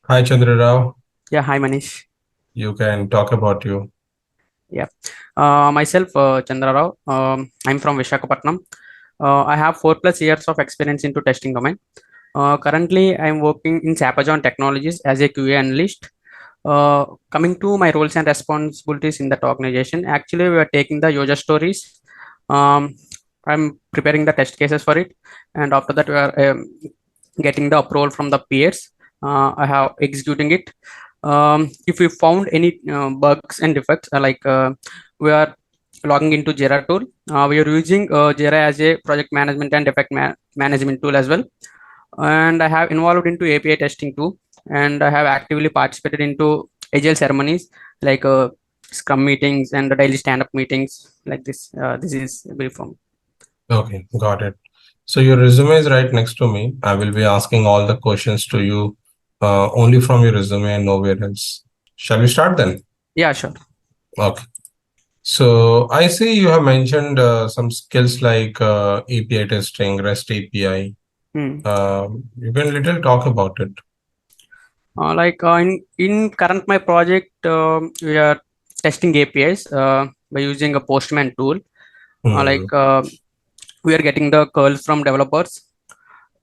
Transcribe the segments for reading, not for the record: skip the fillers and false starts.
Hi, Chandra Rao. Yeah, hi Manish. You can talk about you. Yeah, myself Chandra Rao. I'm from Vishakhapatnam. I have 4+ years of experience into testing domain. Currently, I'm working in Sapajon Technologies as a QA analyst. Coming to my roles and responsibilities in that organization, actually, we are taking the user stories. Um, I'm preparing the test cases for it, and after that, we are getting the approval from the peers. I have executing it. If we found any bugs and defects, we are logging into JIRA tool. We are using JIRA as a project management and defect management tool as well. And I have involved into API testing too. And I have actively participated into agile ceremonies like Scrum meetings and the daily stand-up meetings like this. This is brief from. Okay, got it. So your resume is right next to me. I will be asking all the questions to you only from your resume and nowhere else. Shall we start then? Yeah, sure. Okay. So I see you have mentioned some skills like API testing, REST API. Hmm. You can little talk about it. In current my project, we are testing APIs by using a Postman tool. Uh, like Hmm. uh, we are getting the curls from developers,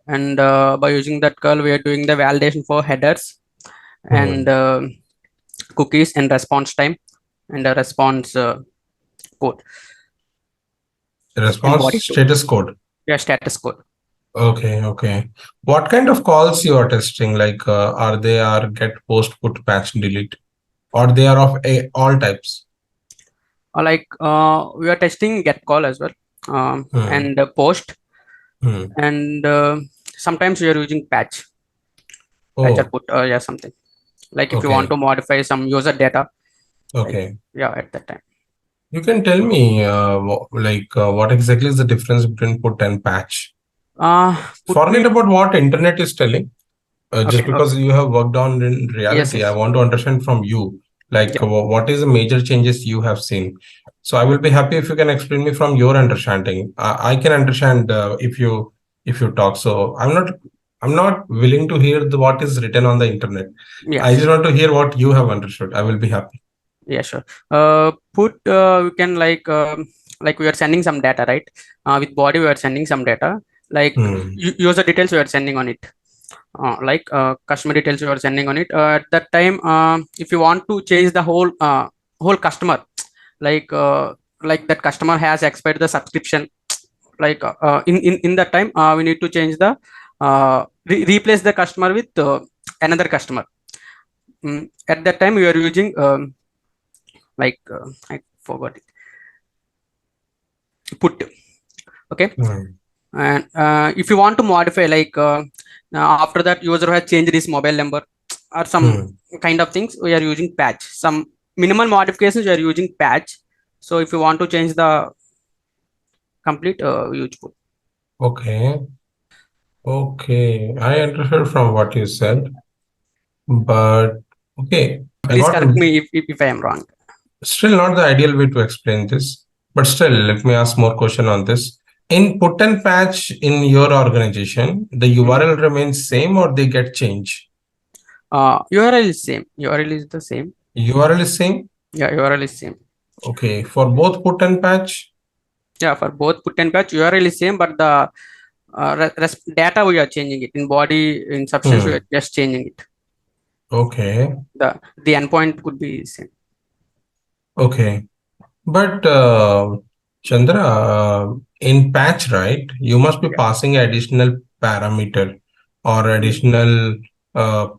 and by using that curl, we are doing the validation for headers and Hmm. cookies and response time and the response code and Response body too. status code. Yeah, status code. Okay, okay. What kind of calls you are testing? Like, are they are get, post, put, patch, delete, or they are of all types? We are testing get call as well, Hmm. and post, Hmm. and sometimes we are using patch or Oh, put, yeah, something. Like if you want okay, to modify some user data, like, okay. yeah, at that time. You can tell me, what exactly is the difference between put and patch? uh Put Forget me. about what internet is telling. Just Okay, because okay. you have worked on in Yes, reality, I yes. want to understand from you, like, Yeah, what is the major changes you have seen? So I will be happy if you can explain me from your understanding. I can understand if you talk. So I'm not willing to hear what is written on the internet. yeah, I sure. just want to hear what you have understood. I will be happy. Yeah, sure. Put We can like we are sending some data, right? With body we are sending some data, like Hmm. user details we are sending on it, customer details we are sending on it. At that time, if you want to change the whole customer, like uh, like that customer has expired the subscription, in that time, we need to change the replace the customer with another customer. At that time we are using I forgot it, put. Okay. Hmm. And if you want to modify, after that user has changed his mobile number or some Hmm. kind of things, we are using patch. Some minimal modifications we are using patch. So if you want to change the complete, we use put. Okay. Okay. I understood from what you said, but okay. I Please got correct me if I am wrong. still not the ideal way to explain this, but still, let me ask more question on this. In put and patch in your organization, the Mhm. URL remains same or they get changed? URL is same. URL is the same. URL is same. Yeah, URL is same. Okay, for both put and patch. Yeah, for both put and patch, URL is same, but the data we are changing it. In body, in substance, we are Hmm. just changing it. Okay. The endpoint could be same. Okay. But Chandra, in patch, right, you must be Yeah. passing additional parameter or Mm, additional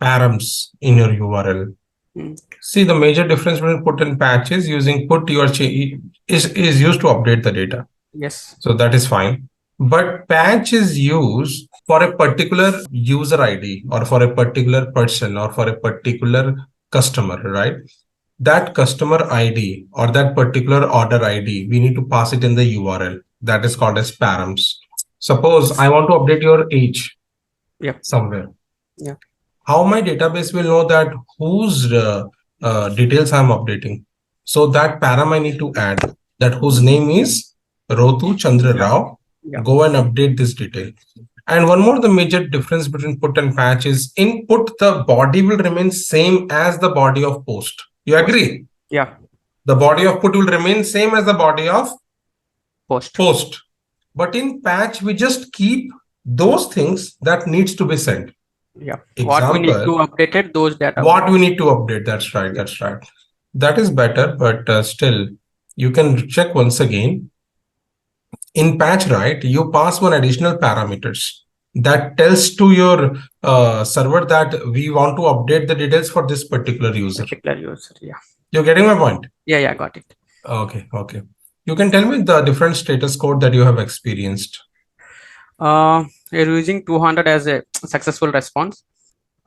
params in your URL. mm. See, the major difference between put and patch is using put is used to update the data. Yes. So that is fine. But patch is used for a particular user ID or for a particular person or for a particular customer, right? That customer ID or that particular order ID, we need to pass it in the URL. That is called as params. Suppose I want to update your age Yeah. somewhere. Yeah. How my database will know that whose details I'm updating? So that param I need to add that whose name is Rotu Chandra Yeah. Rao. Yeah. Go and update this detail. And one more, the major difference between put and patch is in put, the body will remain same as the body of post. You agree? Yeah. The body of put will remain same as the body of post. But in patch, we just keep those things that needs to be sent. Yeah. What we need to Example, update it, those data. what we need to update. That's right. Yeah. That's right. That is better, but still, you can check once again. In patch, right, you pass one additional parameters that tells to your server that we want to update the details for this particular user. Particular user. Yeah. You're getting my point? Yeah, got it. Okay. You can tell me the different status code that you have experienced. We're using 200 as a successful response,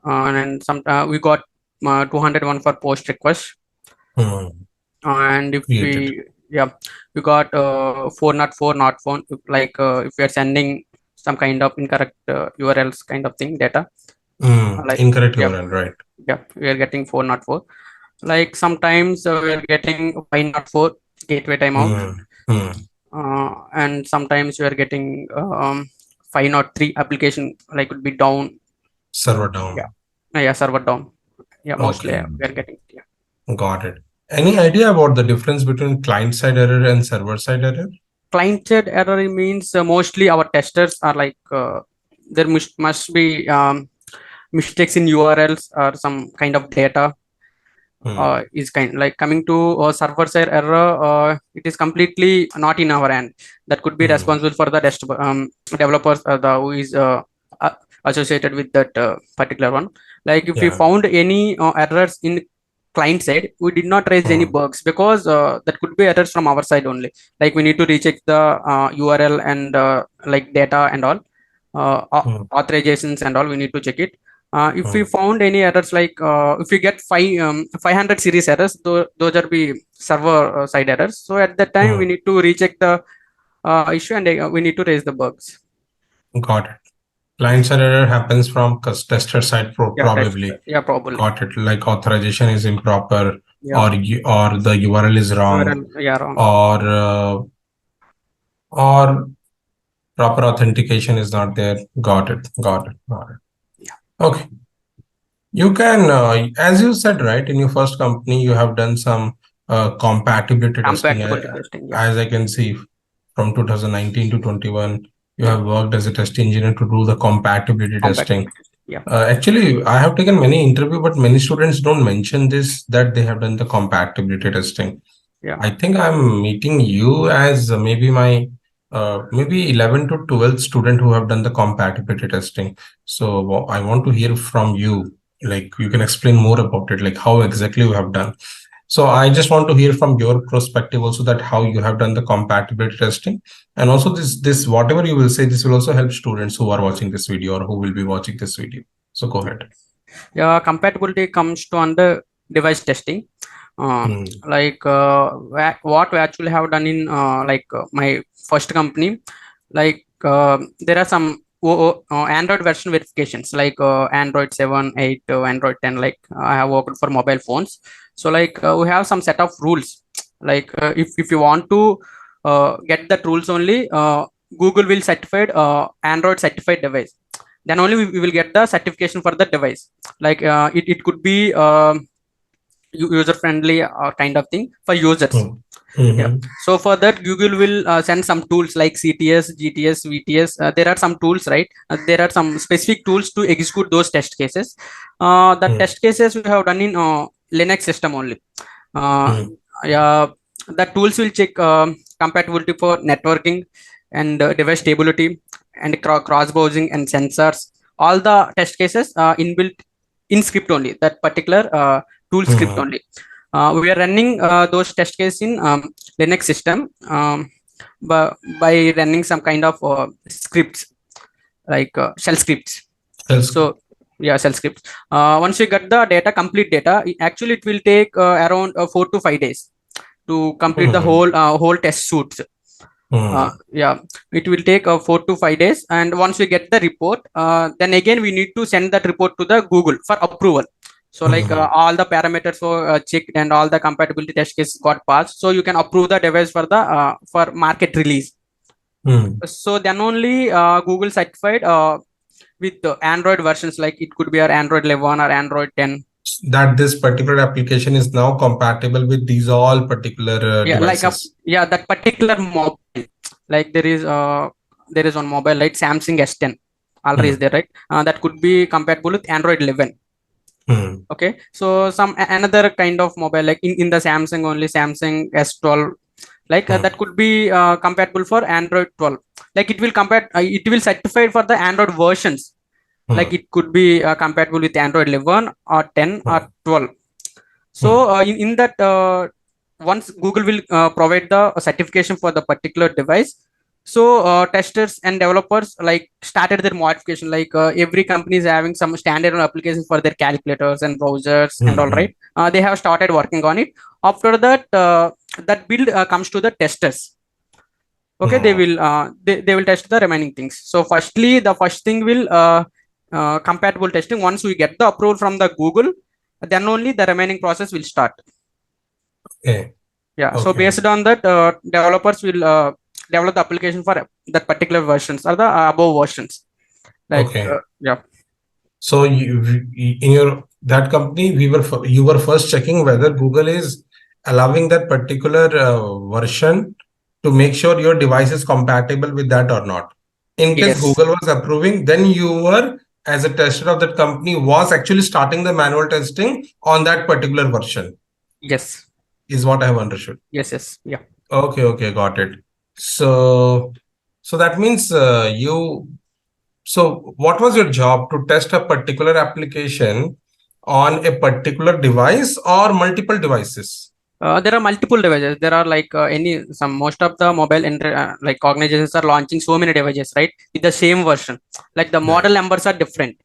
and some we got 201 for post request. And if Created. we got 404 not found, like if we are sending some kind of incorrect URLs kind of thing data, like Incorrect URL, right? Yeah, we are getting 404. Like sometimes we are getting 504 gateway timeout, and sometimes we are getting 503 application, like would be down. Server down. Yeah, server down. Yeah, mostly Okay. we are getting. Yeah. Got it. Any idea about the difference between client-side error and server-side error? Client-side error means mostly our testers are like there must be mistakes in URLs or some kind of data. Is kind like coming to server side error. It is completely not in our hand. That could be responsible for the developers who is associated with that particular one. Like if we found any errors in client side, we did not raise any bugs because that could be errors from our side only. Like we need to recheck the URL and like data and all authorizations and all. We need to check it. If we found any errors, like if we get 500 series errors, those are be server side errors. So at that time, we need to recheck the issue and we need to raise the bugs. Got it. Client-side error happens from tester side probably. Yeah, probably. Got it. Like authorization is improper, or the URL is wrong, wrong. or proper authentication is not there. Got it. Yeah. Okay. You can, as you said, right, in your first company, you have done some compatibility testing. As I can see, from 2019 to 21, you have worked as a test engineer to do the compatibility testing. Yeah. Actually, I have taken many interviews, but many students don't mention this, that they have done the compatibility testing. Yeah. I think I'm meeting you as maybe my maybe 11 to 12 student who have done the compatibility testing. So I want to hear from you, like you can explain more about it, like how exactly you have done. So I just want to hear from your perspective also, that how you have done the compatibility testing, and also this whatever you will say, this will also help students who are watching this video or who will be watching this video. So go ahead. Yeah, compatibility comes to under device testing. Like what we actually have done in my first company, like there are some Android version verifications, like Android 7, 8, Android 10. Like I have worked for mobile phones, so like we have some set of rules. Like if you want to get that rules only, Google will certified Android certified device. Then only we will get the certification for the device. Like it could be user friendly kind of thing for users. Yeah. So for that, Google will send some tools like CTS, GTS, VTS. There are some tools, right? There are some specific tools to execute those test cases. The test cases we have done in Linux system only. Yeah, the tools will check compatibility for networking and device stability and cross browsing and sensors. All the test cases inbuilt in script only. That particular tool script only. We are running those test cases in Linux system by running some kind of scripts, like shell scripts. So yeah, shell scripts. Once you get the data, complete data, actually it will take around 4 to 5 days to complete the whole test suits. Yeah, it will take 4 to 5 days, and once we get the report, then again we need to send that report to the Google for approval. So like all the parameters were checked and all the compatibility test cases got passed, so you can approve the device for the for market release. So then only Google certified with Android versions, like it could be our Android 11 or Android 10. That this particular application is now compatible with these all particular Yeah, like devices. that particular mobile, like there is one mobile, right? Samsung S10 already is there, right? That could be compatible with Android 11. Okay, so another kind of mobile, like in the Samsung only, Samsung S12, like that could be compatible for Android 12. Like it will certify for the Android versions, like it could be compatible with Android 11 or 10 or 12. So in that once Google will provide the certification for the particular device, so testers and developers like started their modification, like every company is having some standard applications for their calculators and browsers and all, right? They have started working on it. After that that build comes to the testers. Okay, they will test the remaining things. So firstly, the first thing will compatible testing. Once we get the approval from the Google, then only the remaining process will start. Okay. Yeah, so based on that, developers will develop the application for that particular versions or the above versions, like yeah. So in your that company, you were first checking whether Google is allowing that particular version to make sure your device is compatible with that or not. In case Yes, Google was approving, then you were, as a tester of that company, was actually starting the manual testing on that particular version, yes, is what I have understood. yes, yeah. Okay, got it. So, so that means so what was your job, to test a particular application on a particular device or multiple devices? There are multiple devices. There are like most of the mobile like organizations are launching so many devices, right? With the same version. Like the model numbers are different.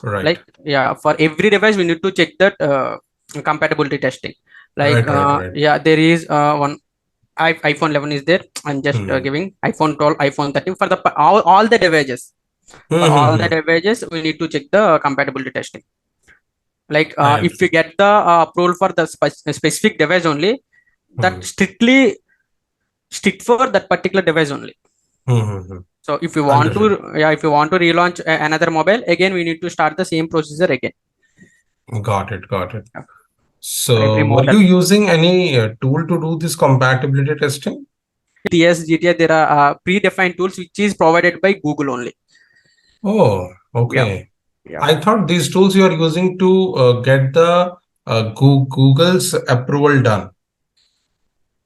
Right. Like yeah, for every device we need to check that compatibility testing. Like Right. yeah, there is one iPhone 11 is there. I'm just giving iPhone 12, iPhone 13 for the all the devices. For all the devices, we need to check the compatibility testing. Like if we get the approval for the specific device only, that strictly strict for that particular device only. So if you want to, yeah, if you want to relaunch another mobile again, we need to start the same procedure again. Got it. Yeah. So were you using any tool to do this compatibility testing? Yes, GTA, there are predefined tools which is provided by Google only. Oh, okay. Yeah. I thought these tools you are using to get the Google's approval done.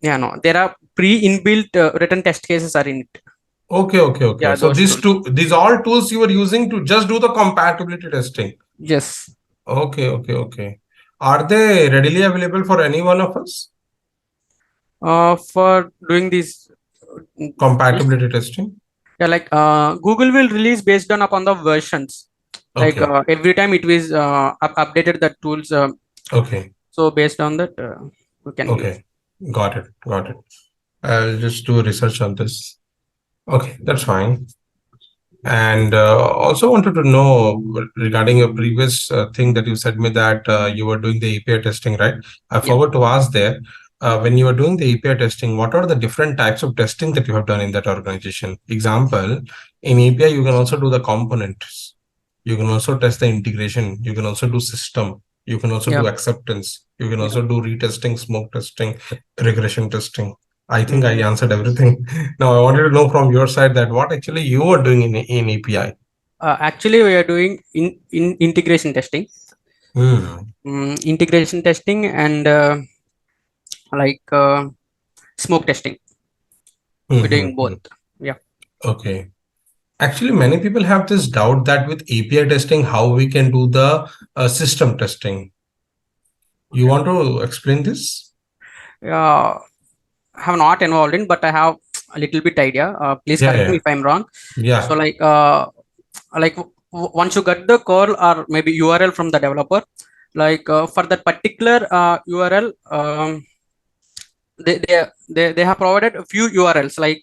Yeah, no, there are pre-inbuilt written test cases are in it. Okay. Yeah, So those tools. these all tools you were using to just do the compatibility testing. Yes. Okay. Are they readily available for any one of us? For doing this Compatibility testing? yeah, like Google will release based on upon the versions. Like every time it was updated the tools. Okay. So based on that, we can use. Okay. Got it. I'll just do research on this. Okay, that's fine. And also wanted to know regarding your previous thing that you said me that you were doing the API testing, right? I forgot to ask there. When you were doing the API testing, what are the different types of testing that you have done in that organization? Example, in API, you can also do the components. You can also test the integration. You can also do system. You can also do acceptance. You can also do retesting, smoke testing, regression testing. I think I answered everything. Now I wanted to know from your side that what actually you are doing in API. Actually, we are doing in integration testing. Integration testing and like smoke testing. We're doing both. Yeah. Okay. Actually, many people have this doubt that with API testing, how we can do the system testing. You want to explain this? Yeah. I have not involved in, but I have a little bit idea. Please correct me if I'm wrong. Yeah. So like once you get the call or maybe URL from the developer, like for that particular URL, they have provided a few URLs. Like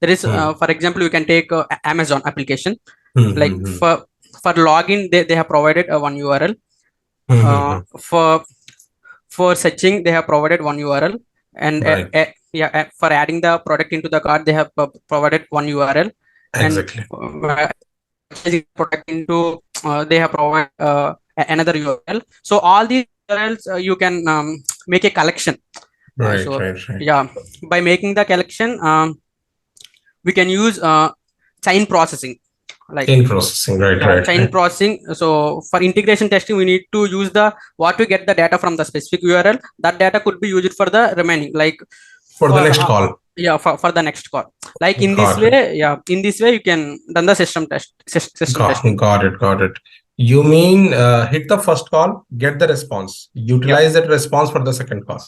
there is, for example, you can take Amazon application. Like for login, they have provided one URL. For searching, they have provided one URL, and for adding the product into the cart, they have provided one URL, and Exactly. purchasing the product into they have provided another URL. So all these URLs you can make a collection. Right, So right, right. yeah, by making the collection, we can use chain processing, like Chain processing. Right, yeah, right, chain right. processing. So for integration testing, we need to use the what we get the data from the specific URL. That data could be used for the remaining, like For the for next call. yeah, for the next call. Like in this Got it. way, yeah, in this way you can done the system testing. Got it. Got it. You mean hit the first call, get the response, Yep. utilize that response for the second call.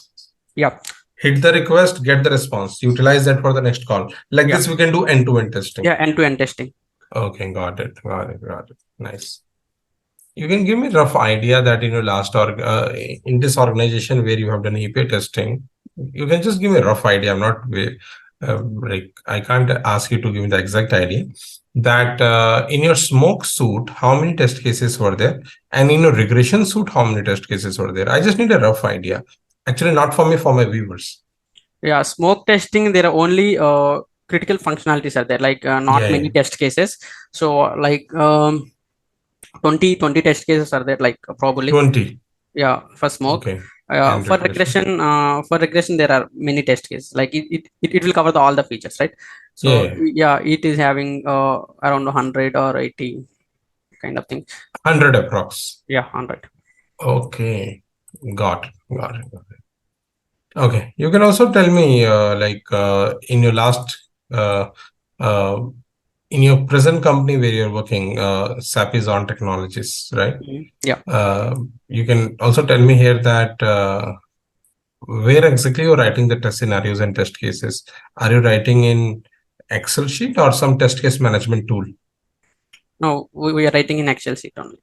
Yep. Hit the request, get the response, utilize that for the next call. Like Yeah. this, we can do end-to-end testing. Yeah. End-to-end testing. Okay, got it. Got it. Got it. Nice. You can give me a rough idea that in your last in this organization where you have done API testing, you can just give me a rough idea. I'm not like I can't ask you to give me the exact idea that in your smoke suit, how many test cases were there, and in your regression suit, how many test cases were there. I just need a rough idea. Actually, not for me, for my viewers. Yeah, smoke testing, there are only critical functionalities are there, like not Yeah, many yeah. test cases. So like 20 test cases are there, like probably. 20. Yeah, for smoke. Okay. And regression. For regression, there are many test cases. Like it will cover all the features, right? Yeah, So yeah. yeah, it is having around 100 or 80 kind of thing. 100 approx. Yeah, 100. Okay. Got it. Got it. Okay, you can also tell me, in your last, uh, in your present company where you're working, SAP is on technologies, right? Yeah. You can also tell me here that where exactly you're writing the test scenarios and test cases. Are you writing in Excel sheet or some test case management tool? No, we are writing in Excel sheet only.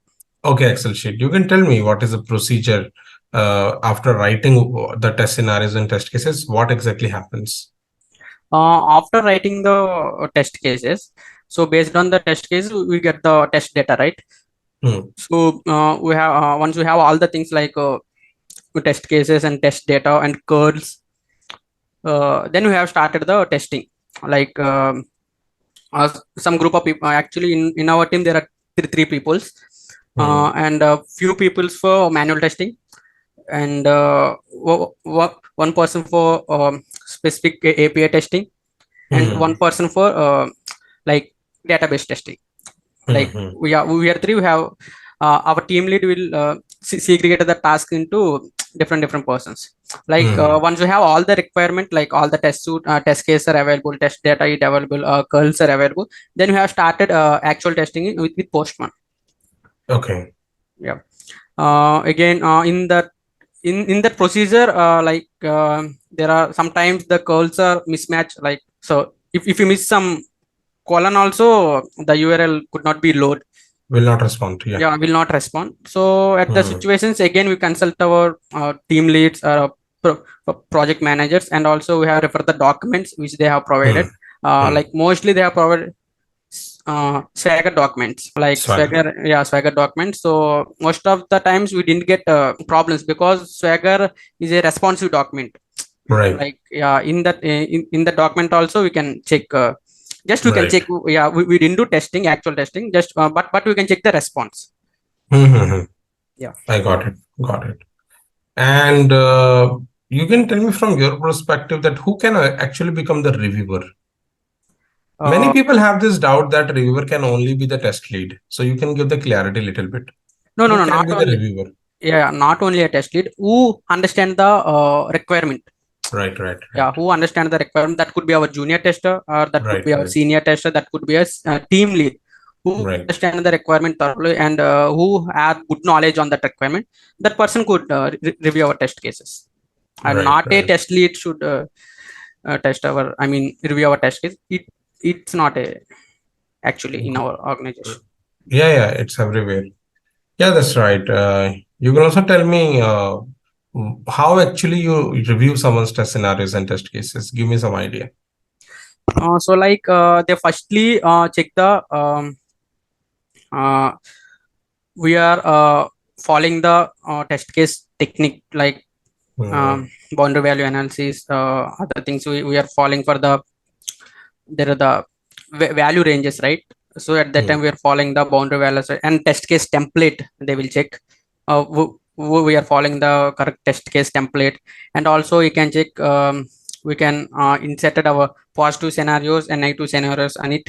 Okay, Excel sheet. You can tell me what is the procedure after writing the test scenarios and test cases, what exactly happens? After writing the test cases, so based on the test case, we get the test data, right? Hmm. So we have once we have all the things like test cases and test data and curls, then we have started the testing. Like some group of people, actually in our team there are three peoples, Hmm. and few peoples for manual testing, and one person for specific API testing, and Hmm. one person for like database testing. Hmm. Like Hmm. we are three. We have our team lead will segregate the task into different persons. Like Hmm. once we have all the requirement, like all the test suit test case are available, test data is available, curls are available, then we have started actual testing with Postman. Okay. Yeah. Again, in that procedure, there are sometimes the curls are mismatched. Like so, if you miss some colon also, the URL could not be load. Will not respond. Yeah. Yeah, will not respond. So at the Hmm. situations, again we consult our team leads or project managers, and also we have refer the documents which they have Hmm. provided. Hmm. Like mostly they have provided Swagger documents, like Swagger. Swagger documents. So most of the times we didn't get problems because Swagger is a responsive document. Right. Like yeah, in the document also we can check. Just we can Right. check. Yeah, we didn't do testing, actual testing. Just but we can check the response. Hmm. Hmm. Hmm. Yeah. I got it. Got it. And you can tell me from your perspective that who can actually become the reviewer? Many Uh, people have this doubt that reviewer can only be the test lead. So you can give the clarity a little bit. no, no, Who no, can not be the only. reviewer? Yeah, not only a test lead who understand the requirement. Right, right, Yeah, right, who understand the requirement. That could be our junior tester, or that could right, be our right, senior tester. That could be a team lead who right, understand the requirement thoroughly, and who have good knowledge on that requirement. That person could review our test cases, and right, not a right. test lead should test our. I mean, review our test case. It's not a actually in our organization. Yeah, yeah, it's everywhere. Yeah, that's right. You can also tell me how actually you review someone's test scenarios and test cases. Give me some idea. So like they firstly check the uh, we are following the test case technique, like boundary value analysis, other things we are following for the there are the value ranges, right? So at that time we are following the boundary values and test case template. They will check we are following the correct test case template, and also you can check we can inserted our positive scenarios and negative scenarios on it,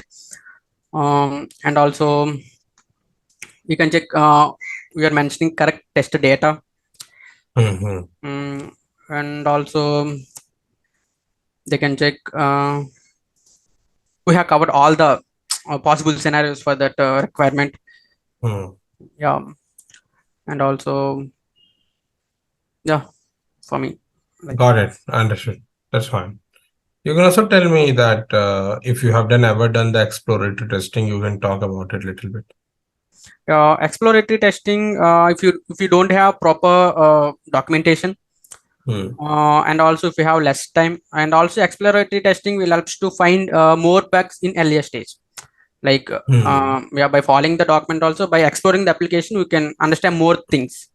and also you can check we are mentioning correct test data. And also they can check we have covered all the possible scenarios for that requirement. Yeah, and also yeah, for me, like Got it. Understood. That's fine. You can also tell me that if you have ever done the exploratory testing, you can talk about it a little bit. exploratory testing, if you don't have proper documentation, and also if you have less time, and also exploratory testing will help to find more bugs in earlier stage, like yeah, by following the document, also by exploring the application we can understand more things.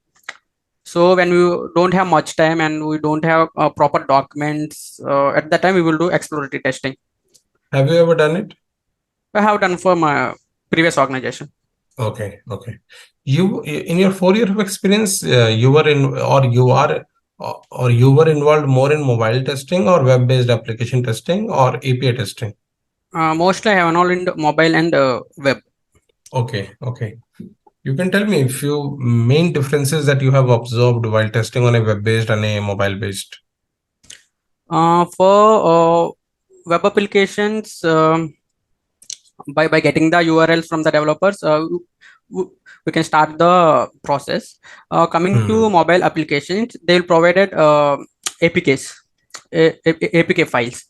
So when we don't have much time and we don't have proper documents, at that time we will do exploratory testing. Have you ever done it? I have done for my previous organization. Okay. You, in your 4 years of experience, you were in, or you were involved more in mobile testing or web-based application testing or API testing? Mostly I have involved in mobile and web. Okay. You can tell me a few main differences that you have observed while testing on a web-based and a mobile-based. For web applications, by getting the URLs from the developers, we can start the process. Coming to mobile applications, they will provided APKs, APK files.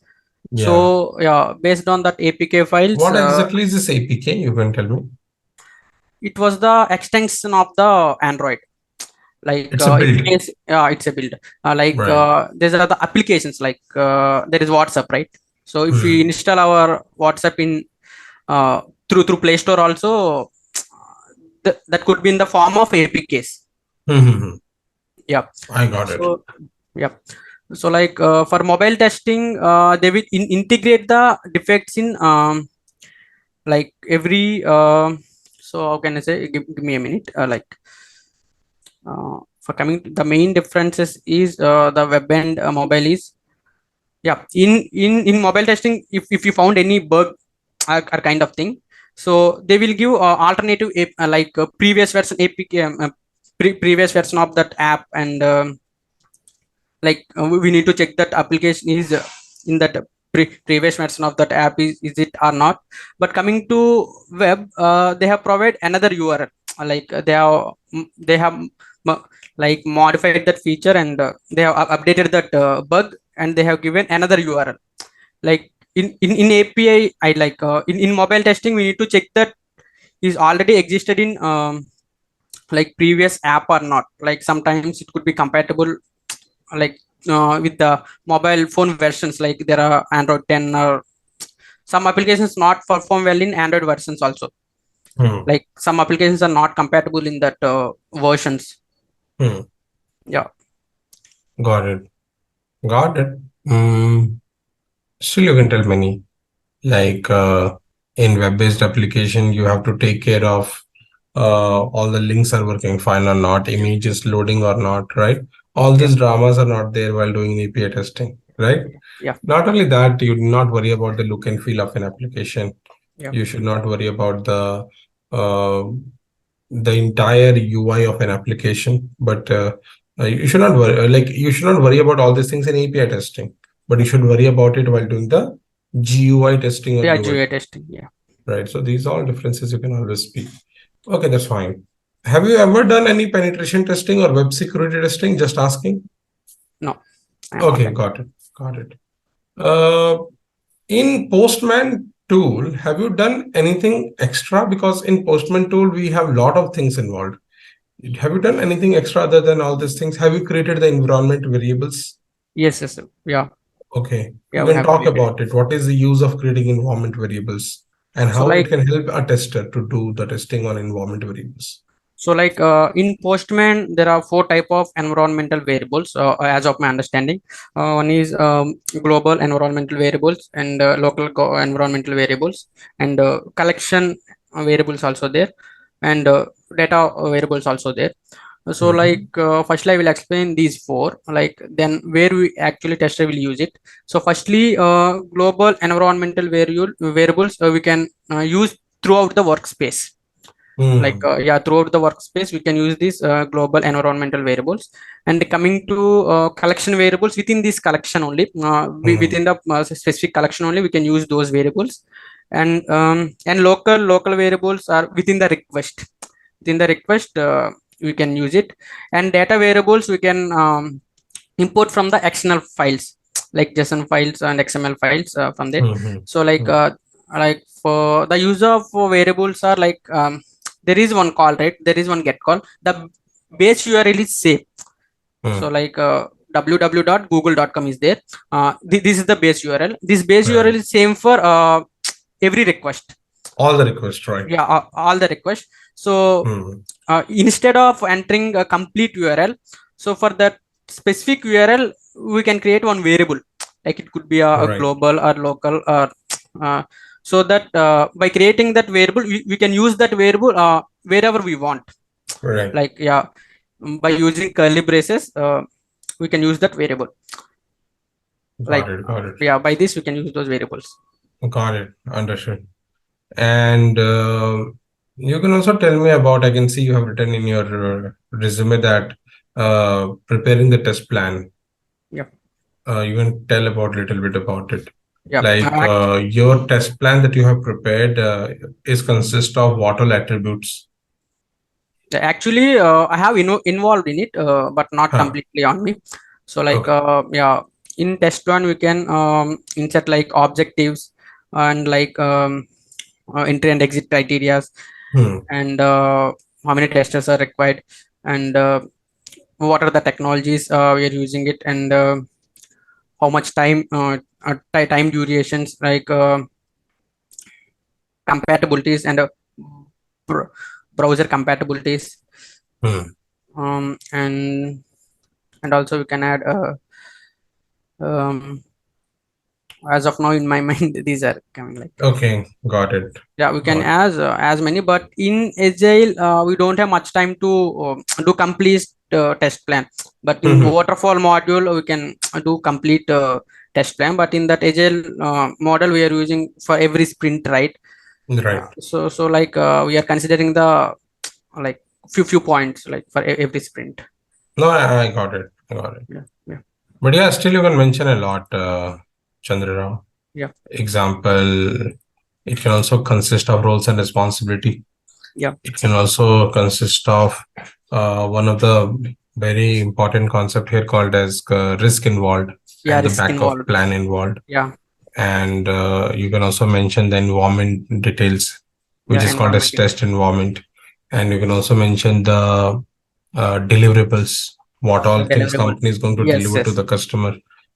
Yeah. So yeah, based on that APK files, what exactly is this APK? You can tell me. It was the extension of the Android. Like it's a build. It's a build. These are the applications, like there is WhatsApp, right? So if we install our WhatsApp in through Play Store also, that could be in the form of APKs. Yeah, I got it. Yeah, so like for mobile testing, they will integrate the defects in like every so how can I say, give me a minute, for coming to the main differences is the web and mobile is, yeah, in mobile testing, if you found any bug or kind of thing, so they will give alternative previous version APK, previous version of that app, and we need to check that application is in that previous version of that app, is it or not. But coming to web, they have provided another URL, they have like modified that feature, and they have updated that bug, and they have given another URL. Like in API, in mobile testing, we need to check that is already existed in like previous app or not. Like sometimes it could be compatible, like with the mobile phone versions, like there are Android 10, or some applications not perform well in Android versions also. Like some applications are not compatible in that versions. Yeah, got it. Still you can tell many, like in web-based application you have to take care of all the links are working fine or not, images loading or not, right? All these dramas are not there while doing API testing, right? Yeah. Not only that, you do not worry about the look and feel of an application. Yeah. You should not worry about the entire UI of an application, but you should not worry, you should not worry about all these things in API testing, but you should worry about it while doing the GUI testing or UI. GUI testing. Yeah. Right. So these are all differences you can always speak. Okay, that's fine. Have you ever done any penetration testing or web security testing? Just asking. No. Okay, got it. In Postman tool, have you done anything extra? Because in Postman tool, we have a lot of things involved. Have you done anything extra other than all these things? Have you created the environment variables? Yes. Yeah. Okay. Yeah, you can talk about it. What is the use of creating environment variables and how it can help a tester to do the testing on environment variables? So like in Postman, there are 4 type of environmental variables as of my understanding. One is global environmental variables and local environmental variables, and collection variables also there, and data variables also there. So like Mhm. firstly I will explain these 4, like then where we actually tester will use it. So firstly global environmental variables we can use throughout the workspace. Like Mhm. yeah, throughout the workspace we can use these global environmental variables. And coming to collection variables, within this collection only Mhm. within the specific collection only we can use those variables. And local variables are within the request. Within the request we can use it. And data variables we can import from the external files, like JSON files and XML files from that. Mhm. So like for the use of variables are like there is one call, right? There is one get call. The base URL is same. So Mhm. like www.google.com is there. This is the base URL. This base URL Right. is same for every request. All the requests, right? Yeah, all the requests. So Mhm. instead of entering a complete URL, so for that specific URL we can create one variable, like it could be a Right. global or local or so that by creating that variable we can use that variable wherever we want. Right. Like yeah, by using curly braces we can use that variable. Got Like it. Got it. yeah, by this we can use those variables. Got it. Understood. And you can also tell me about, I can see you have written in your resume that preparing the test plan. Yeah, You can tell about little bit about it. yeah. Like your test plan that you have prepared is consist of what all attributes? Actually, I have involved in it, but not Huh. completely on me. So like Okay. yeah, in test one we can insert like objectives and like entry and exit criterias, Hmm. and how many testers are required, and what are the technologies we are using it, and how much time time durations, like compatibilities and br- browser compatibilities, Hmm. um, and and also we can add um, as of now in my mind these are coming like Okay. Got it. yeah, we can Got. as many, but in agile we don't have much time to do complete test plan. But in Hmm. waterfall module we can do complete test plan, but in that agile model we are using for every sprint, right? Right. So like we are considering the like few points like for every sprint. No, I got it. I got it. Yeah, yeah, But yeah, still you can mention a lot, Chandra Rao. yeah, Example, it can also consist of roles and responsibility. yeah, It can also consist of one of the very important concept here called as risk involved yeah, and the risk backup involved. plan involved. Yeah, And you can also mention the environment details, which yeah, is called as environment. test environment. And you can also mention the deliverables, what The all things deliverable. company is going to Yes, deliver to yes. the customer.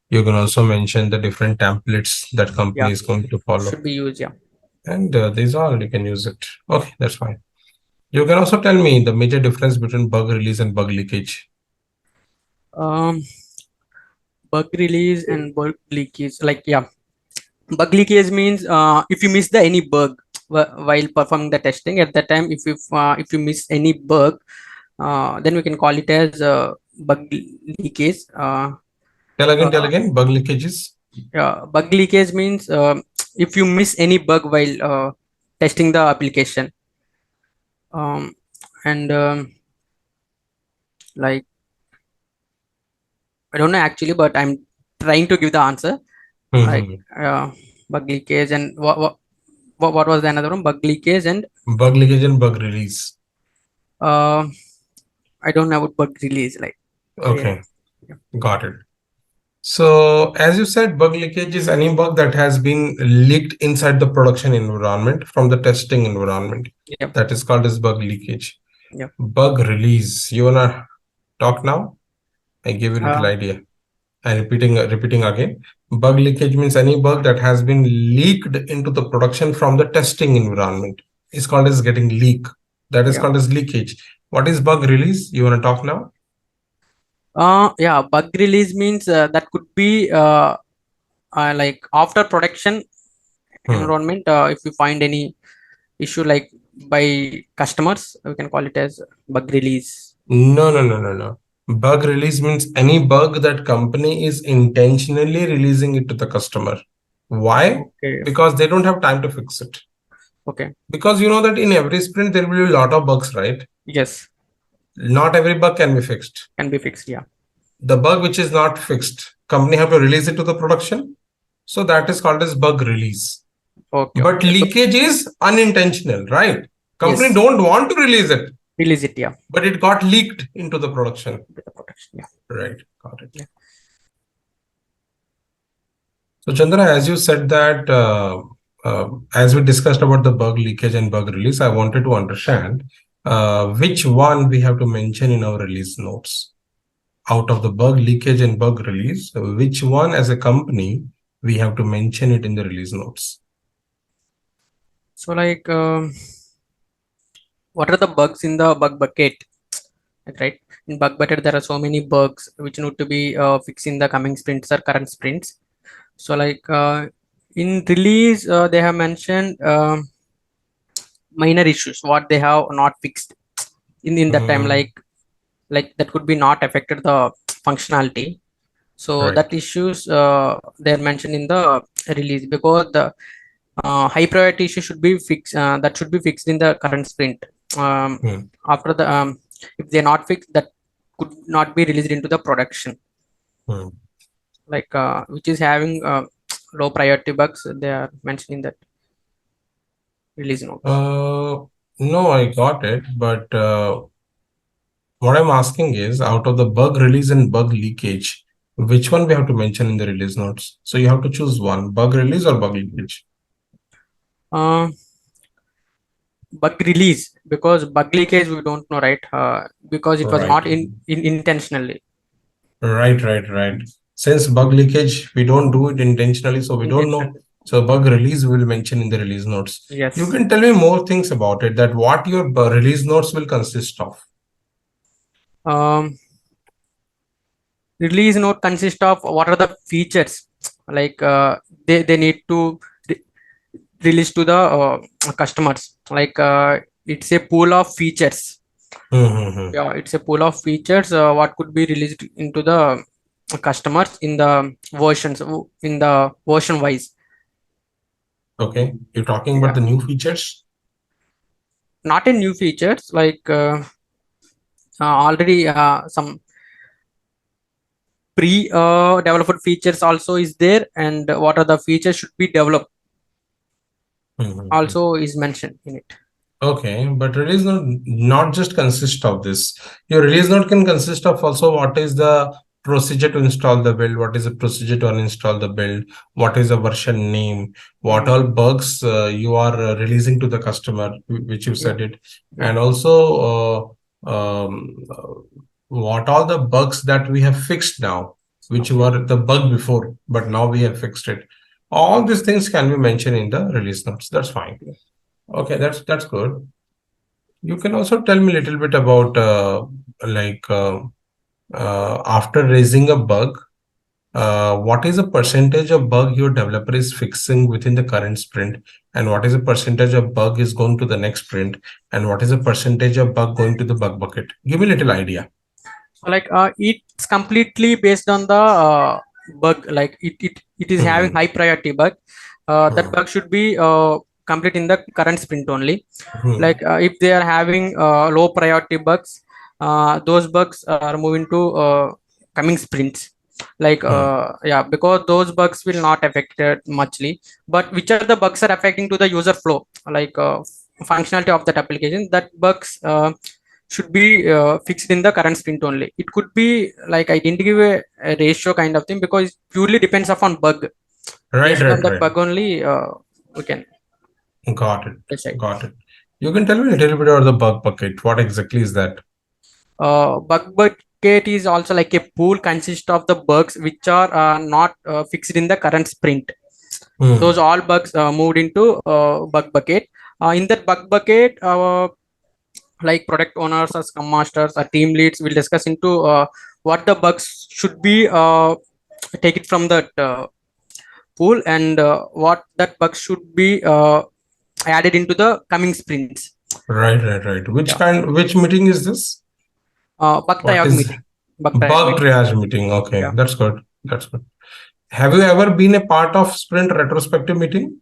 You can also mention the different templates that Yeah, company is going to follow. should be used. Yeah. And these all you can use it. Okay, that's fine. You can also tell me the major difference between bug release and bug leakage. Um, Bug release and bug leakage. Like yeah, bug leakage means if you miss the any bug while performing the testing at that time, if you miss any bug, then we can call it as bug leakage. Tell Uh, again, bug leakages. yeah, bug leakage means if you miss any bug while testing the application. Um, and like I don't know actually, but I'm trying to give the answer. Like Hmm. uh, bug leakage and what was the another one? Bug leakage and Bug leakage and bug release. uh, I don't know about bug release. Like yeah, Okay, got it. So, as you said, bug leakage is any bug that has been leaked inside the production environment from the testing environment. yeah, That is called as bug leakage. yeah. Bug release. You wanna talk now? I give you a little Uh, idea. And repeating again. Bug leakage means any bug that has been leaked into the production from the testing environment. It's called as getting leak. That is yeah, called as leakage. What is bug release? You want to talk now? Yeah, bug release means that could be like after production Hmm. environment. If you find any issue like by customers, we can call it as bug release. No, no, no, no, no. Bug release means any bug that company is intentionally releasing it to the customer. Why? Okay. Because they don't have time to fix it. Okay. Because you know that in every sprint there will be a lot of bugs, right? Yes, Not every bug can be fixed. can be fixed. Yeah. The bug which is not fixed, company have to release it to the production. So that is called as bug release. Okay. But Okay. So leakage is unintentional, right? Company yes, don't want to release it, release it. Yeah. but it got leaked into the production. With the protection. Yeah. Right, got it. Yeah. So Chandra, as you said that, as we discussed about the bug leakage and bug release, I wanted to understand which one we have to mention in our release notes. Out of the bug leakage and bug release, which one as a company we have to mention it in the release notes? So like, what are the bugs in the bug bucket? Right. In bug bucket, there are so many bugs which need to be fixed in the coming sprints or current sprints. So like in release, they have mentioned minor issues what they have not fixed in that time, Hmm, like that could be not affected the functionality. So right. that issues they're mentioned in the release, because the high priority issue should be fixed, that should be fixed in the current sprint. um, Hmm, After the if they're not fixed, that could not be released into the production, hmm. like which is having low priority bugs, they are mentioning that release notes. No, I got it, but what I'm asking is out of the bug release and bug leakage, which one we have to mention in the release notes? So you have to choose one, bug release or bug leakage. uh, Bug release, because bug leakage we don't know, right? Because it was Right. not in intentionally. Right, right, right. Since bug leakage, we don't do it intentionally, so we don't know. Intentionally. So bug release we will mention in the release notes. You Yes. can tell me more things about it, that what your release notes will consist of. um Release note consists of what are the features, like they need to re- release to the customers, like it's a pool of features. Hmm. Yeah, it's a pool of features what could be released into the customers in the versions, in the version wise. Okay, you're talking about Yeah, the new features. not a new features, like already some pre developed features also is there, and what are the features should be developed Hmm. also is mentioned in it. Okay, but release note not just consist of this. Your release note can consist of also what is the procedure to install the build, what is the procedure to uninstall the build, what is the version name, what Mm, all bugs you are releasing to the customer, which you yeah, said it, yeah, and also what all the bugs that we have fixed now, which okay, were the bug before, but now we have fixed it. All these things can be mentioned in the release notes. That's fine. yeah. Okay, that's good. You can also tell me a little bit about like after raising a bug, what is the percentage of bug your developer is fixing within the current sprint, and what is the percentage of bug is going to the next sprint, and what is the percentage of bug going to the bug bucket? Give me a little idea. So like it's completely based on the bug, like it is having Hmm, high priority bug. That hmm, bug should be complete in the current sprint only. hmm, Like if they are having low priority bugs, those bugs are moving to coming sprints, like hmm. yeah, because those bugs will not affect it muchly. But which are the bugs are affecting to the user flow, like functionality of that application, that bugs should be fixed in the current sprint only. It could be like I didn't give a ratio kind of thing, because it purely depends upon bug. Right, Based on right, that right. bug only we can Got it. decide. Got it. You can tell me a little bit about the bug bucket. What exactly is that? Bug bucket is also like a pool consist of the bugs which are not fixed in the current sprint. Those Hmm, all bugs moved into bug bucket. In that bug bucket, like product owners or scrum masters or team leads will discuss into what the bugs should be take it from that pool, and what that bug should be added into the coming sprints. Right. Yeah. Which meeting is this? Bug What triage is meeting. Bug triage bug meeting. triage meeting? Okay, Yeah. that's good. That's good. Have you ever been a part of sprint retrospective meeting?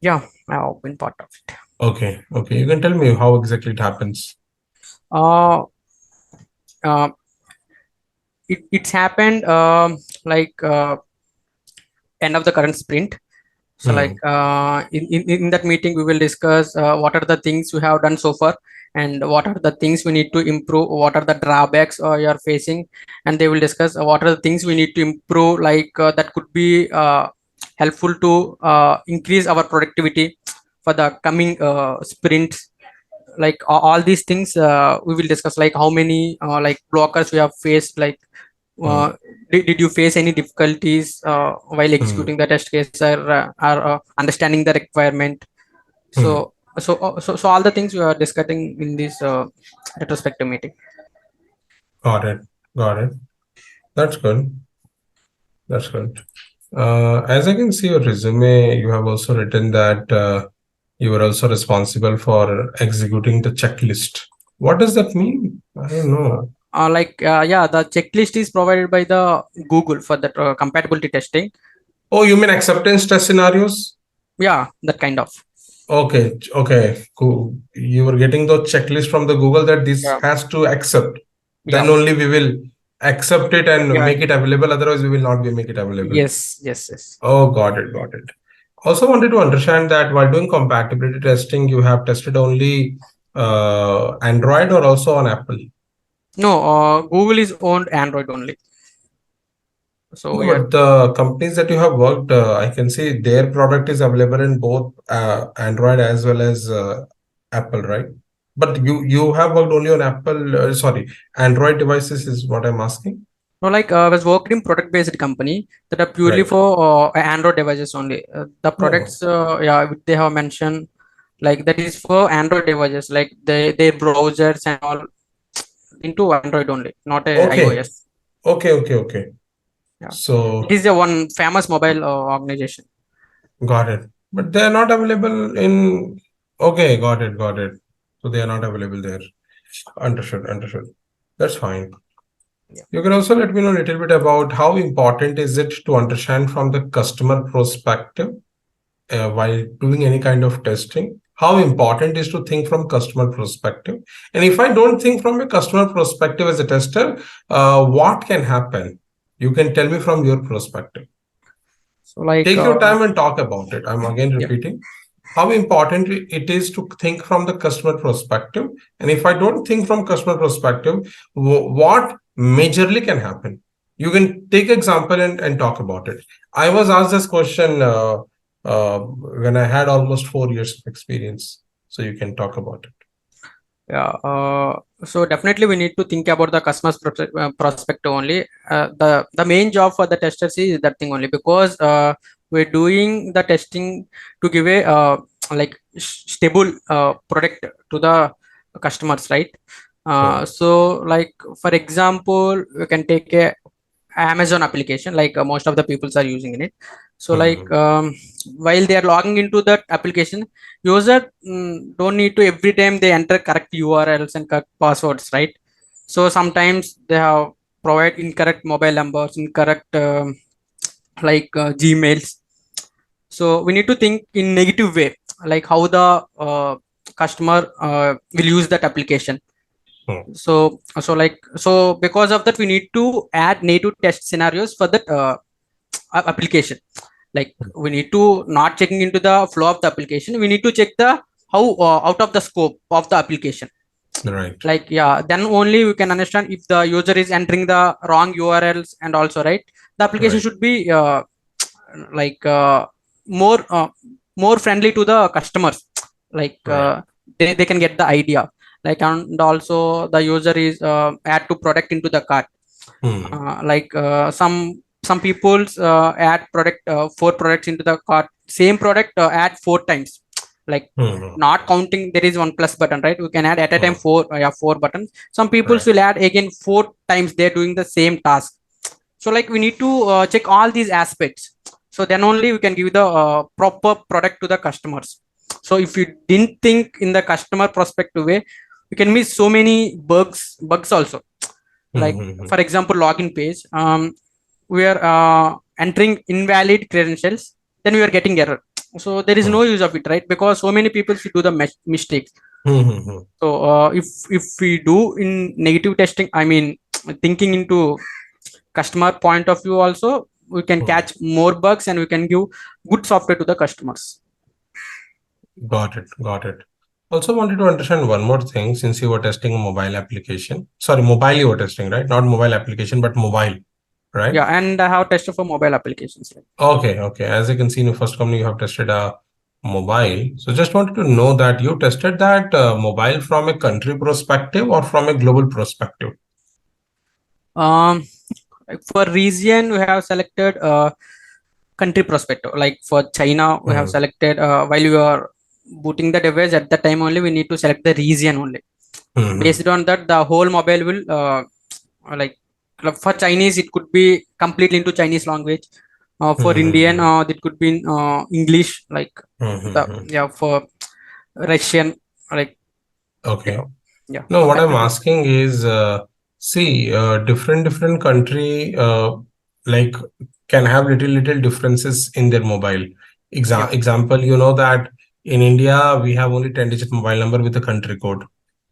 Yeah, I've been part of it. Okay. You can tell me how exactly it happens. Uh, uh, it's happened like end of the current sprint. So like Hmm. in that meeting, we will discuss what are the things we have done so far, and what are the things we need to improve, what are the drawbacks you are facing, and they will discuss what are the things we need to improve, like that could be helpful to increase our productivity for the coming sprints. Like all these things we will discuss, like how many like blockers we have faced, like Hmm. uh, did you face any difficulties while Hmm. executing the test case, or understanding the requirement? Hmm. So all the things we are discussing in this retrospective meeting. Got it. Got it. That's good. That's good. As I can see your resume, you have also written that you were also responsible for executing the checklist. What does that mean? I don't know. Yeah, the checklist is provided by the Google for that compatibility testing. Oh, you mean acceptance test scenarios? Yeah, that kind of. Okay, cool. You were getting those checklist from the Google that this Yeah. has to accept. Then Yeah. only we will accept it and Yeah. make it available. Otherwise, we will not be make it available. Yes. Oh, got it. Also wanted to understand that while doing compatibility testing, you have tested only Android or also on Apple? No, Google is owned Android only. So No, we are. but the companies that you have worked, I can see their product is available in both Android as well as Apple, right? But you have worked only on Apple, sorry, Android devices is what I'm asking. No, like I was worked in product-based company that are purely Right. for Android devices only. The Oh, products, yeah, which they have mentioned, like that is for Android devices, like their browsers and all into Android only, not a okay, iOS. okay. Yeah, it So is a one famous mobile organization. got it. But they are not available in. Okay, got it. So they are not available there. Understood. That's fine. Yeah. You can also let me know a little bit about how important is it to understand from the customer perspective while doing any kind of testing. How important is to think from customer perspective? And if I don't think from a customer perspective as a tester, what can happen? You can tell me from your perspective. So like Take your time and talk about it. I'm again yeah. repeating how important it is to think from the customer perspective. And if I don't think from customer perspective, what majorly can happen? You can take example and talk about it. I was asked this question when I had almost 4 years of experience. So you can talk about it. Yeah, so definitely we need to think about the customer's perspective only. The main job for the testers is that thing only, because we're doing the testing to give a like stable product to the customers, right? Hmm. So like for example, we can take a Amazon application, like most of the peoples are using in it. So like Hmm. while they are logging into that application, user don't need to every time they enter correct URLs and correct passwords, right? So sometimes they have provide incorrect mobile numbers, incorrect like Gmails. So we need to think in negative way, like how the customer will use that application. Hmm. So because of that, we need to add native test scenarios for that application. Like we need to not checking into the flow of the application, we need to check the how out of the scope of the application. Right. Like yeah, then only we can understand if the user is entering the wrong URLs, and also right, the application Right. should be like more more friendly to the customers. Like Right. they can get the idea, like, and also the user is add to product into the cart. Hmm. Like some people's add product four products into the cart, same product add four times. like Hmm. not counting there is one plus button, right? We can add at a time Hmm. four buttons. Some people Right. will add again 4 times they're doing the same task. So like we need to check all these aspects, so then only we can give the proper product to the customers. So if you didn't think in the customer perspective way, we can miss so many bugs also. Like Hmm. for example, login page, we are entering invalid credentials, then we are getting error. So there is Hmm. no use of it, right? Because so many people should do the mistakes. Hmm. So if we do in negative testing, I mean thinking into customer point of view also, we can Hmm. catch more bugs and we can give good software to the customers. Got it. Got it. Also wanted to understand one more thing since you were testing a mobile application. Sorry, mobile you were testing, right? Not mobile application, but mobile, right? Yeah, and I have tested for mobile applications, right? Okay, okay. As I can see in your first company, you have tested a mobile. So just wanted to know that you tested that mobile from a country perspective or from a global perspective. um like for region we have selected country perspective. Like for China we have Hmm. selected while you are booting the device, at the time only we need to select the region only. Hmm. Based on that, the whole mobile will like for Chinese it could be completely into Chinese language. For Indian, Hmm. it could be in English, like the Hmm. yeah, for Russian, like Okay. yeah, yeah, No, what that I'm will be. asking is, see, different country like can have little differences in their mobile. Yeah. Example, you know that in India we have only 10-digit mobile number with a country code,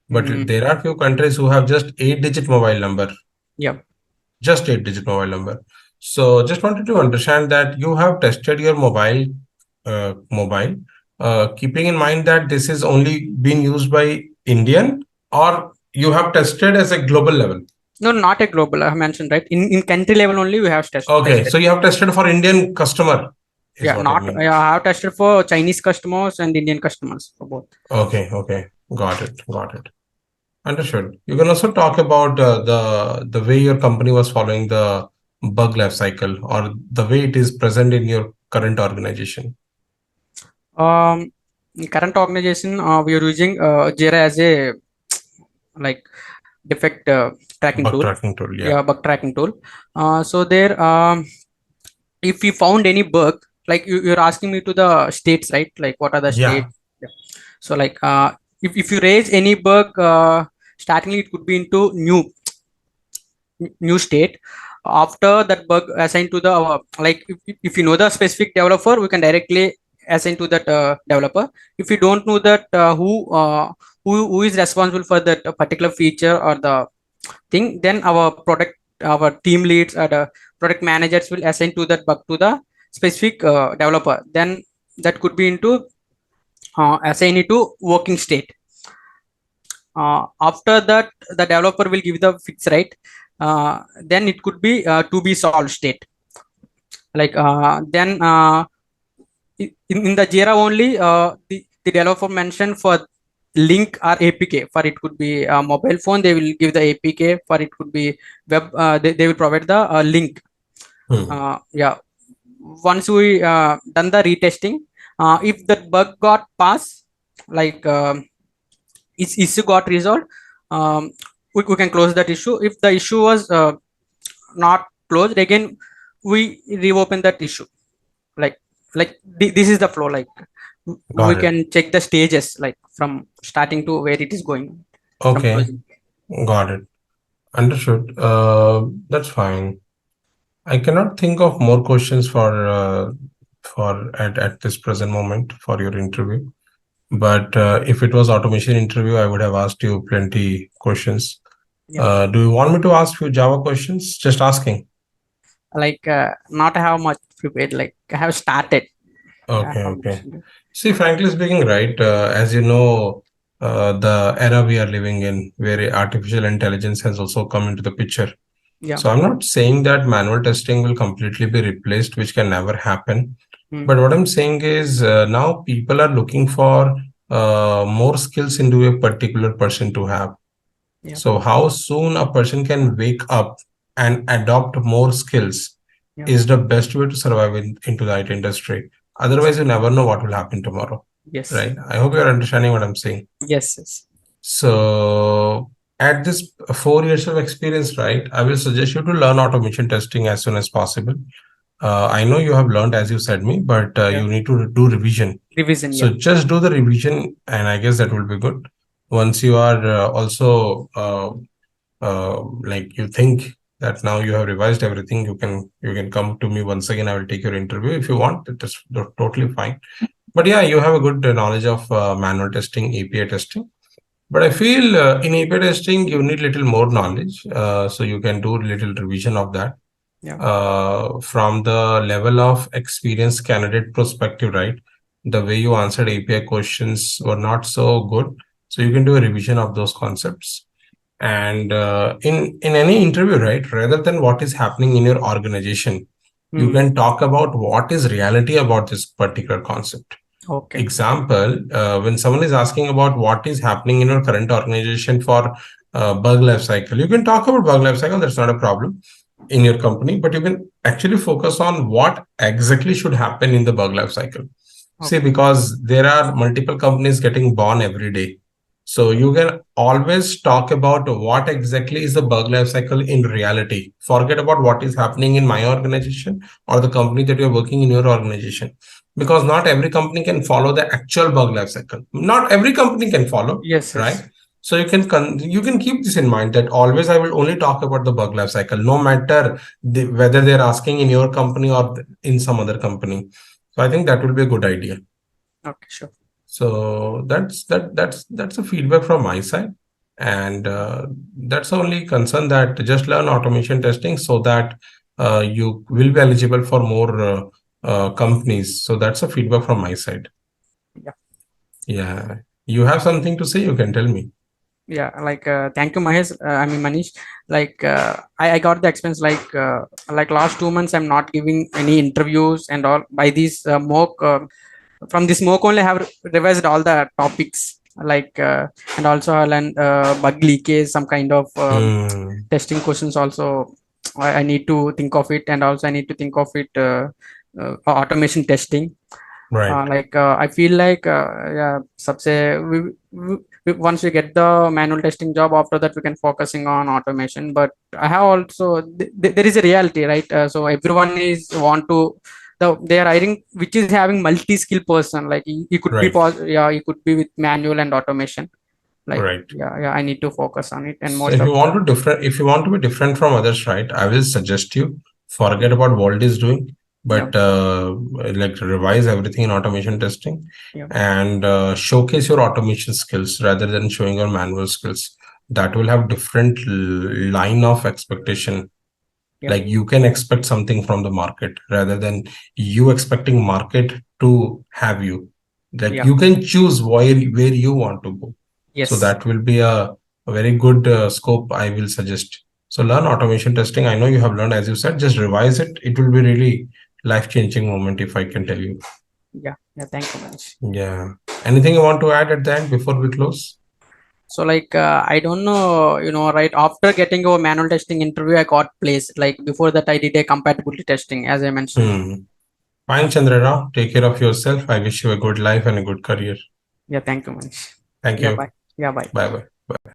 but Mm, there are few countries who have just 8-digit mobile number, yeah. just 8-digit mobile number. So just wanted to understand that you have tested your mobile, keeping in mind that this is only being used by Indian, or you have tested as a global level. No, not a global. I have mentioned, right? In country level only we have Okay, tested. so you have tested for Indian customer, is Yeah, what it not. means. Yeah, I have tested for Chinese customers and Indian customers for both. Okay, okay, got it. Understood. You can also talk about the way your company was following the bug life cycle or the way it is present in your current organization. In current organization, we are using JIRA as a like defect tracking Bug tool. tracking tool, yeah. Yeah, bug tracking tool. So there, if we found any bug, like you're asking me to the states, right? Like what are the Yeah. states? Yeah. So like if you raise any bug, startingly it could be into new state. After that bug assigned to the like if you know the specific developer, we can directly assign to that developer. If you don't know that who is responsible for that particular feature or the thing, then our team leads or the product managers will assign to that bug to the specific developer. Then that could be into assign it to working state. After that, the developer will give the fix, right? Then it could be to be solved state. Like then in the Jira only, the developer mentioned for link or APK. For it could be a mobile phone, they will give the APK. For it could be web, they will provide the link. Hmm. Yeah. Once we done the retesting, if the bug got passed, like its issue got resolved, we can close that issue. If the issue was not closed again, we reopen that issue. Like this is the flow. Like we Got it. can check the stages, like from starting to where it is going from Okay. closing. Got it. Understood. That's fine. I cannot think of more questions for at this present moment for your interview. But if it was automation interview, I would have asked you plenty questions. Yeah. Do you want me to ask you Java questions? Just asking. Like not have much prepared. Like I have started. I Okay, have okay. See, frankly speaking, right, as you know, the era we are living in, where artificial intelligence has also come into the picture. yeah. So I'm not saying that manual testing will completely be replaced, which can never happen. Mm, But what I'm saying is now people are looking for more skills into a particular person to have. yeah. So how soon a person can wake up and adopt more skills Yeah. is the best way to survive into the IT industry. Otherwise, you never know what will happen tomorrow. Yes. right? I hope you're understanding what I'm saying. Yes. Yes. So at this 4 years of experience, right, I will suggest you to learn automation testing as soon as possible. I know you have learned, as you said me, but Yeah. you need to do revision. Revision. So Yeah. just do the revision, and I guess that will be good. Once you are also like you think that now you have revised everything, you can come to me once again. I will take your interview if you want. It is totally fine. But yeah, you have a good knowledge of manual testing, API testing. But I feel in API testing, you need little more knowledge. So you can do little revision of that. Yeah. From the level of experience candidate perspective, right? The way you answered API questions were not so good. So you can do a revision of those concepts. And in any interview, right, rather than what is happening in your organization, you can talk about what is reality about this particular concept. Okay. Example, when someone is asking about what is happening in your current organization for bug life cycle, you can talk about bug life cycle. That's not a problem in your company, but you can actually focus on what exactly should happen in the bug life cycle. See, because there are multiple companies getting born every day. So you can always talk about what exactly is the bug life cycle in reality. Forget about what is happening in my organization or the company that you're working in your organization. Because not every company can follow the actual bug life cycle. Not every company can follow, Yes. right? Yes. So you can keep this in mind that always I will only talk about the bug life cycle, no matter whether they're asking in your company or in some other company. So I think that will be a good idea. Okay. Sure. So that's a feedback from my side, and that's the only concern, that just learn automation testing so that you will be eligible for more companies. So that's a feedback from my side. Yeah. Yeah, you have something to say? You can tell me. Yeah, like thank you, Mahesh. I mean Manish. Like I got the experience. Like last 2 months, I'm not giving any interviews and all. By this mock, from this mock only, I have revised all the topics. Like and also I learned bug leakage, some kind of Hmm. testing questions. Also, I need to think of it, and also I need to think of it. Automation testing. Right. I feel like yeah, सबसे once we get the manual testing job, after that we can focusing on automation. But I have also there is a reality, right? So everyone is want to they are hiring which is having multi-skill person. Like he could be Right. yeah, he could be with manual and automation. Like Right. yeah, I need to focus on it, and So most of if you want to be different from others, right, I will suggest you forget about what it is doing, yeah, but like revise everything in automation testing yeah, and showcase your automation skills rather than showing your manual skills. That will have different line of expectation. yeah, Like you can expect something from the market rather than you expecting market to have you. Like yeah, you can choose where you want to go. So yes, that will be a very good scope, I will suggest. So learn automation testing. I know you have learned, as you said, just revise it. It will be really life-changing moment, if I can tell you. yeah, yeah. Thank you, Manish. Yeah. Anything you want to add at the end before we close? So like I don't know, right after getting a manual testing interview, I got placed. Like before that, I did a compatibility testing, as I mentioned. Fine, Chandra Rao. Take care of yourself. I wish you a good life and a good career. Yeah, thank you, Manish. Thank Yeah, you. bye. Yeah, bye. Bye bye. Bye.